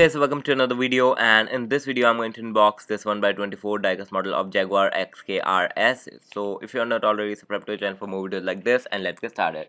Guys, welcome to another video, and in this video I'm going to unbox this 1x24 diecast model of Jaguar XKR-S. So if you're not already subscribed to the channel for more videos like this, and let's get started.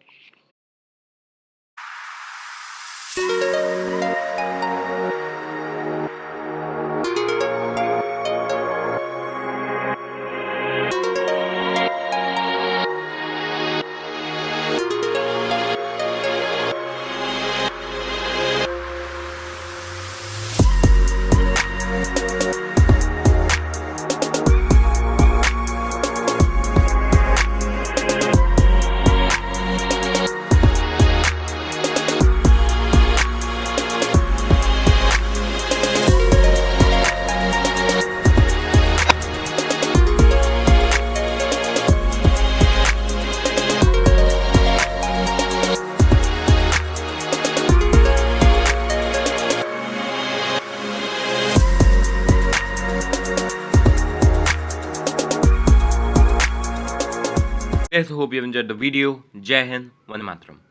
Guys, hope you have enjoyed the video. Jai Hind, Vande Mataram.